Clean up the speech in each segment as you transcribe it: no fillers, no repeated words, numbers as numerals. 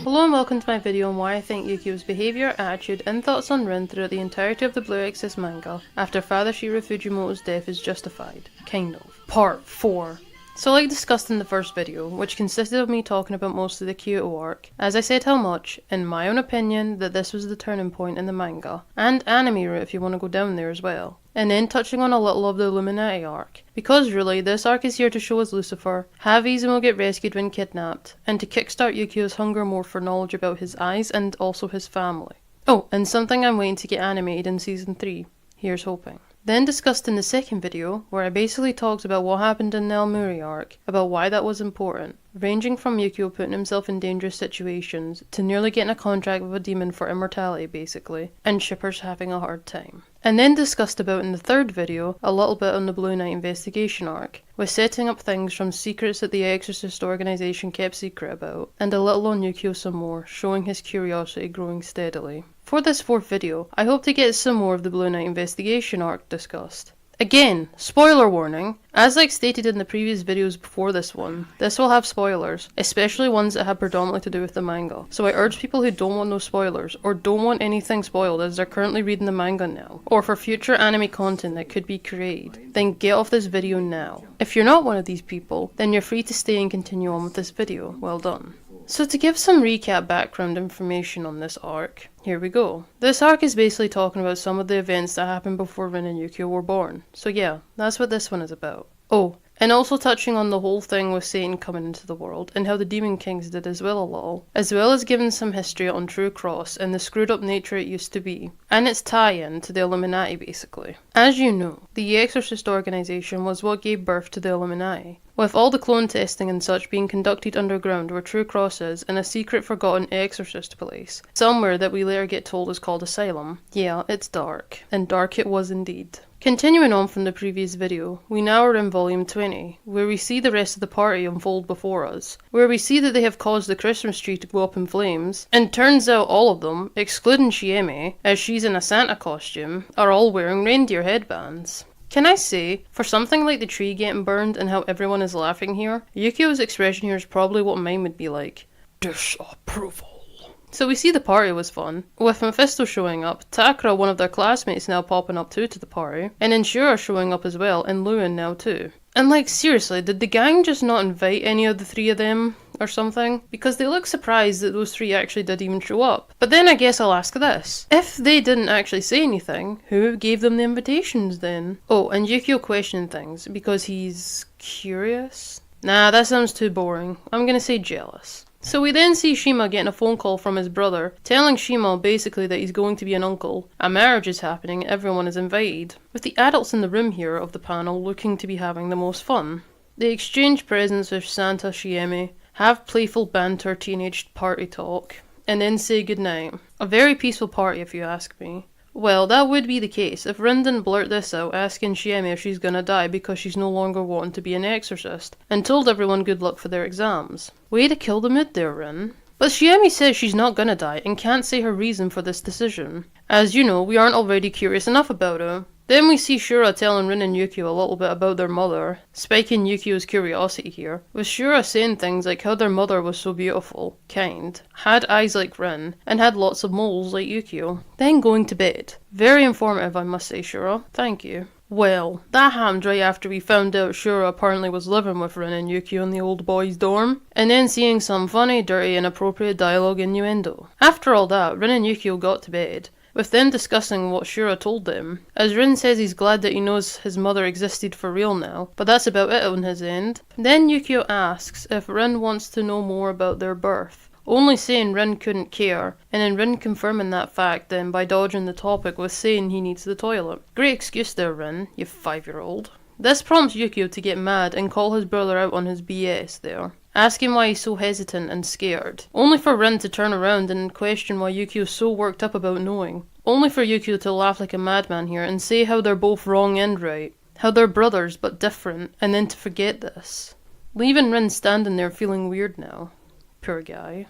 Hello and welcome to my video on why I think Yukio's behaviour, attitude and thoughts on Rin throughout the entirety of the Blue Exorcist manga after Father Shiro Fujimoto's death is justified. Kind of. Part 4. So like discussed in the first video, which consisted of me talking about most of the Kyoto arc, as I said how much, in my own opinion, that this was the turning point in the manga, and anime route if you want to go down there as well. And then touching on a little of the Illuminati arc, because really this arc is here to show us Lucifer, have Izumo get rescued when kidnapped, and to kickstart Yukio's hunger more for knowledge about his eyes and also his family. Oh, and something I'm waiting to get animated in season 3. Here's hoping. Then discussed in the second video, where I basically talked about what happened in the Elmuri arc, about why that was important, ranging from Yukio putting himself in dangerous situations, to nearly getting a contract with a demon for immortality basically, and shippers having a hard time. And then discussed about in the third video, a little bit on the Blue Knight investigation arc, with setting up things from secrets that the Exorcist organisation kept secret about, and a little on Yukio some more, showing his curiosity growing steadily. For this fourth video, I hope to get some more of the Blue Knight investigation arc discussed. Again, spoiler warning, as like stated in the previous videos before this one, this will have spoilers, especially ones that have predominantly to do with the manga. So I urge people who don't want no spoilers, or don't want anything spoiled as they're currently reading the manga now, or for future anime content that could be created, then get off this video now. If you're not one of these people, then you're free to stay and continue on with this video. Well done. So to give some recap background information on this arc, here we go. This arc is basically talking about some of the events that happened before Rin and Yukio were born. So yeah, that's what this one is about. Oh, and also touching on the whole thing with Satan coming into the world, and how the Demon Kings did as well a little, as well as giving some history on True Cross and the screwed up nature it used to be, and its tie-in to the Illuminati basically. As you know, the Exorcist organisation was what gave birth to the Illuminati, with all the clone testing and such being conducted underground where True Cross is, in a secret forgotten exorcist place, somewhere that we later get told is called Asylum. Yeah, it's dark, and dark it was indeed. Continuing on from the previous video, we now are in volume 20, where we see the rest of the party unfold before us, where we see that they have caused the Christmas tree to go up in flames, and turns out all of them, excluding Shiemi, as she's in a Santa costume, are all wearing reindeer headbands. Can I say, for something like the tree getting burned and how everyone is laughing here, Yukio's expression here is probably what mine would be like. Disapproval. So we see the party was fun, with Mephisto showing up, Takara, one of their classmates, now popping up too to the party, and then Shura showing up as well, and Lewin now too. And like seriously, did the gang just not invite any of the three of them or something? Because they look surprised that those three actually did even show up. But then I guess I'll ask this. If they didn't actually say anything, who gave them the invitations then? Oh, and Yukio questioning things because he's curious? Nah, that sounds too boring. I'm gonna say jealous. So we then see Shima getting a phone call from his brother, telling Shima basically that he's going to be an uncle, a marriage is happening, everyone is invited, with the adults in the room here of the panel looking to be having the most fun. They exchange presents with Santa Shiemi, have playful banter teenage party talk, and then say goodnight. A very peaceful party if you ask me. Well, that would be the case if Rin didn't blurt this out asking Shiemi if she's gonna die because she's no longer wanting to be an exorcist, and told everyone good luck for their exams. Way to kill the mood there, Rin. But Shiemi says she's not gonna die and can't say her reason for this decision. As you know, we aren't already curious enough about her. Then we see Shura telling Rin and Yukio a little bit about their mother, spiking Yukio's curiosity here, with Shura saying things like how their mother was so beautiful, kind, had eyes like Rin, and had lots of moles like Yukio. Then going to bed. Very informative, I must say, Shura. Thank you. Well, that happened right after we found out Shura apparently was living with Rin and Yukio in the old boys' dorm, and then seeing some funny, dirty, inappropriate dialogue innuendo. After all that, Rin and Yukio got to bed, with them discussing what Shura told them, as Rin says he's glad that he knows his mother existed for real now, but that's about it on his end. Then Yukio asks if Rin wants to know more about their birth, only saying Rin couldn't care, and then Rin confirming that fact then by dodging the topic with saying he needs the toilet. Great excuse there, Rin, you 5-year-old. This prompts Yukio to get mad and call his brother out on his BS there, asking why he's so hesitant and scared, only for Rin to turn around and question why Yukio's so worked up about knowing, only for Yukio to laugh like a madman here and say how they're both wrong and right, how they're brothers but different, and then to forget this, leaving Rin standing there feeling weird now. Poor guy.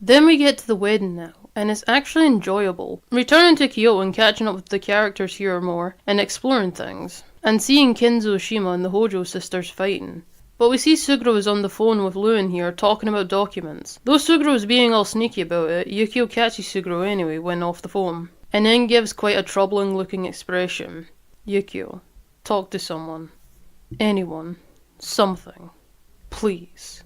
Then we get to the wedding now, and it's actually enjoyable. Returning to Kyoto and catching up with the characters here more, and exploring things, and seeing Kenzo, Shima, and the Hojo sisters fighting. But we see Suguro is on the phone with Luen here, talking about documents. Though Suguro is being all sneaky about it, Yukio catches Suguro anyway when off the phone, and then gives quite a troubling looking expression. Yukio, talk to someone. Anyone. Something. Please.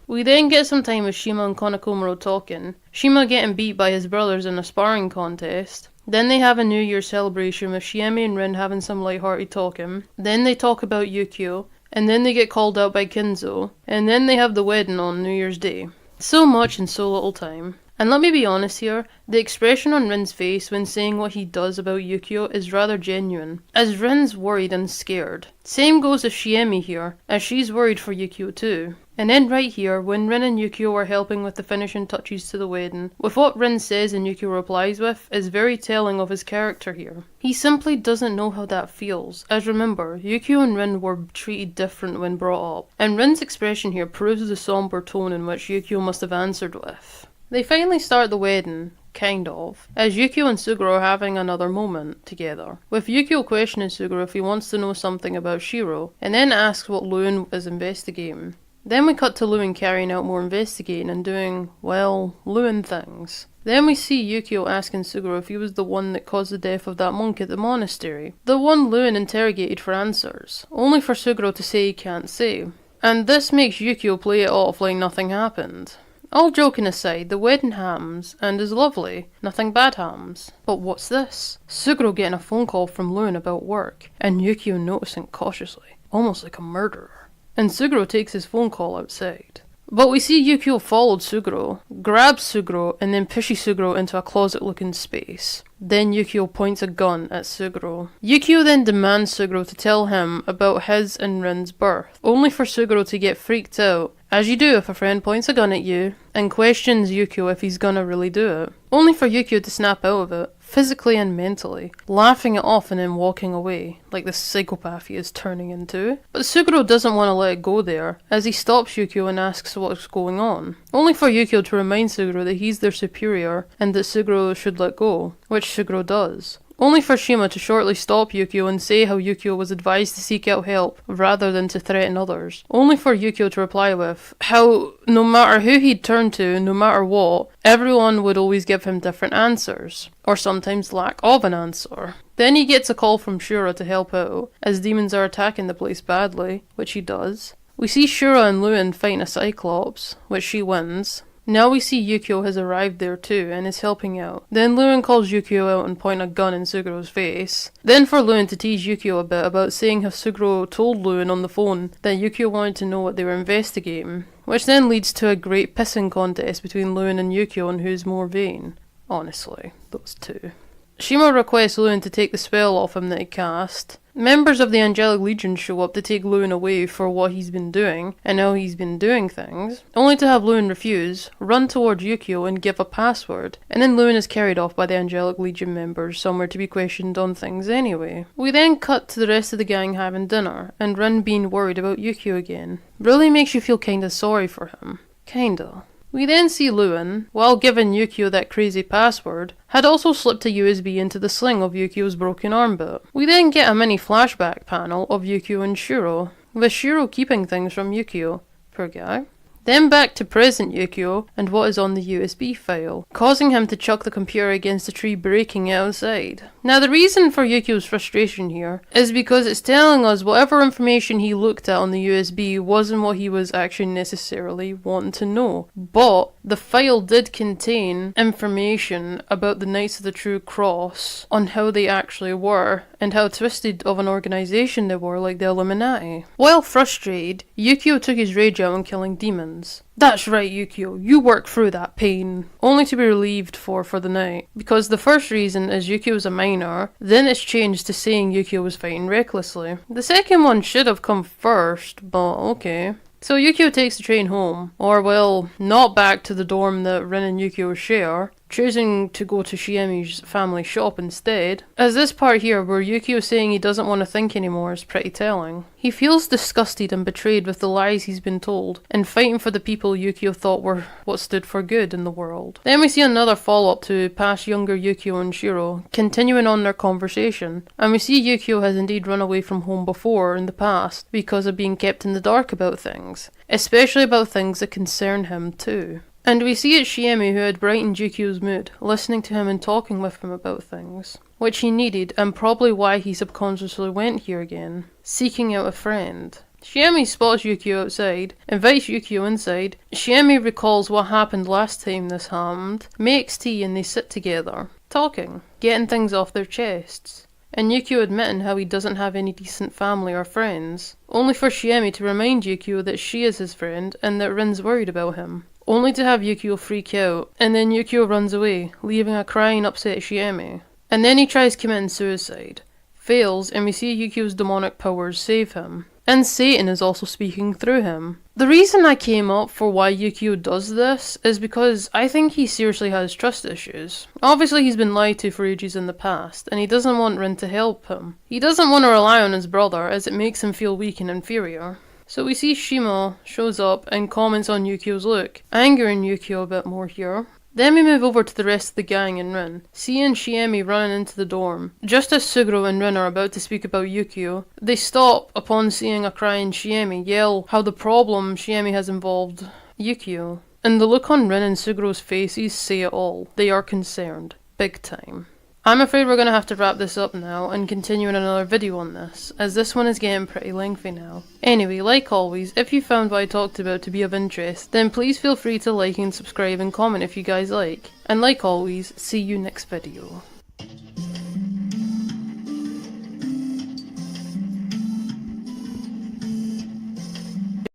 We then get some time with Shima and Konakomuro talking, Shima getting beat by his brothers in a sparring contest. Then they have a New Year celebration with Shiemi and Rin having some lighthearted talking. Then they talk about Yukio, and then they get called out by Kenzo, and then they have the wedding on New Year's Day. So much in so little time. And let me be honest here, the expression on Rin's face when saying what he does about Yukio is rather genuine, as Rin's worried and scared. Same goes with Shiemi here, as she's worried for Yukio too. And then right here, when Rin and Yukio are helping with the finishing touches to the wedding, with what Rin says and Yukio replies with, is very telling of his character here. He simply doesn't know how that feels, as remember, Yukio and Rin were treated different when brought up, and Rin's expression here proves the somber tone in which Yukio must have answered with. They finally start the wedding, kind of, as Yukio and Suguro are having another moment together, with Yukio questioning Suguro if he wants to know something about Shiro, and then asks what Luen is investigating. Then we cut to Luen carrying out more investigating and doing, well, Luen things. Then we see Yukio asking Suguro if he was the one that caused the death of that monk at the monastery, the one Luen interrogated for answers, only for Suguro to say he can't say. And this makes Yukio play it off like nothing happened. All joking aside, the wedding happens, and is lovely. Nothing bad happens. But what's this? Suguro getting a phone call from Luen about work, and Yukio noticing cautiously, almost like a murderer. And Suguro takes his phone call outside. But we see Yukio followed Suguro, grabs Suguro, and then pushes Suguro into a closet-looking space. Then Yukio points a gun at Suguro. Yukio then demands Suguro to tell him about his and Rin's birth, only for Suguro to get freaked out, as you do if a friend points a gun at you, and questions Yukio if he's gonna really do it. Only for Yukio to snap out of it, physically and mentally, laughing it off and then walking away, like the psychopath he is turning into. But Suguro doesn't want to let it go there, as he stops Yukio and asks what's going on, only for Yukio to remind Suguro that he's their superior and that Suguro should let go, which Suguro does. Only for Shima to shortly stop Yukio and say how Yukio was advised to seek out help rather than to threaten others. Only for Yukio to reply with how no matter who he'd turn to, no matter what, everyone would always give him different answers, or sometimes lack of an answer. Then he gets a call from Shura to help out, as demons are attacking the place badly, which he does. We see Shura and Luen fighting a Cyclops, which she wins. Now we see Yukio has arrived there too and is helping out. Then Luen calls Yukio out and points a gun in Suguro's face. Then for Luen to tease Yukio a bit about saying how Suguro told Luen on the phone that Yukio wanted to know what they were investigating, which then leads to a great pissing contest between Luen and Yukio on who's more vain. Honestly, those two. Shima requests Luen to take the spell off him that he cast. Members of the Angelic Legion show up to take Luen away for what he's been doing, and how he's been doing things, only to have Luen refuse, run towards Yukio and give a password, and then Luen is carried off by the Angelic Legion members somewhere to be questioned on things anyway. We then cut to the rest of the gang having dinner, and Rin being worried about Yukio again. Really makes you feel kinda sorry for him. Kinda. We then see Luen, while giving Yukio that crazy password, had also slipped a USB into the sling of Yukio's broken arm bit. We then get a mini flashback panel of Yukio and Shuro, with Shuro keeping things from Yukio. Poor guy. Then back to present Yukio and what is on the USB file, causing him to chuck the computer against a tree, breaking it outside. Now the reason for Yukio's frustration here is because it's telling us whatever information he looked at on the USB wasn't what he was actually necessarily wanting to know. But the file did contain information about the Knights of the True Cross, on how they actually were, and how twisted of an organisation they were, like the Illuminati. While frustrated, Yukio took his rage out on killing demons. That's right, Yukio, you work through that pain, only to be relieved for the night. Because the first reason is Yukio's a minor, then it's changed to saying Yukio was fighting recklessly. The second one should have come first, but okay. So Yukio takes the train home, or well, not back to the dorm that Rin and Yukio share. choosing to go to Shiemi's family shop instead. As this part here where Yukio saying he doesn't want to think anymore is pretty telling. He feels disgusted and betrayed with the lies he's been told, and fighting for the people Yukio thought were what stood for good in the world. Then we see another follow-up to past younger Yukio and Shuro, continuing on their conversation, and we see Yukio has indeed run away from home before in the past because of being kept in the dark about things, especially about things that concern him too. And we see it's Shiemi who had brightened Yukio's mood, listening to him and talking with him about things, which he needed and probably why he subconsciously went here again, seeking out a friend. Shiemi spots Yukio outside, invites Yukio inside. Shiemi recalls what happened last time this happened, makes tea and they sit together, talking, getting things off their chests. And Yukio admitting how he doesn't have any decent family or friends, only for Shiemi to remind Yukio that she is his friend and that Rin's worried about him. Only to have Yukio freak out, and then Yukio runs away, leaving a crying, upset Shiemi. And then he tries committing suicide, fails, and we see Yukio's demonic powers save him. And Satan is also speaking through him. The reason I came up for why Yukio does this is because I think he seriously has trust issues. Obviously he's been lied to for ages in the past, and he doesn't want Rin to help him. He doesn't want to rely on his brother, as it makes him feel weak and inferior. So we see Shimo shows up and comments on Yukio's look, angering Yukio a bit more here. Then we move over to the rest of the gang and Rin, seeing Shiemi running into the dorm. Just as Suguro and Rin are about to speak about Yukio, they stop upon seeing a crying Shiemi yell how the problem Shiemi has involved Yukio. And the look on Rin and Suguro's faces say it all. They are concerned. Big time. I'm afraid we're going to have to wrap this up now and continue in another video on this, as this one is getting pretty lengthy now. Anyway, like always, if you found what I talked about to be of interest, then please feel free to like and subscribe and comment if you guys like. And like always, see you next video.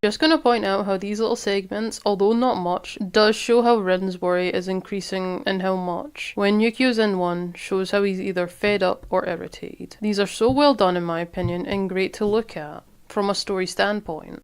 Just gonna point out how these little segments, although not much, does show how Rin's worry is increasing and how much. When Yukio's in one, shows how he's either fed up or irritated. These are so well done in my opinion and great to look at, from a story standpoint.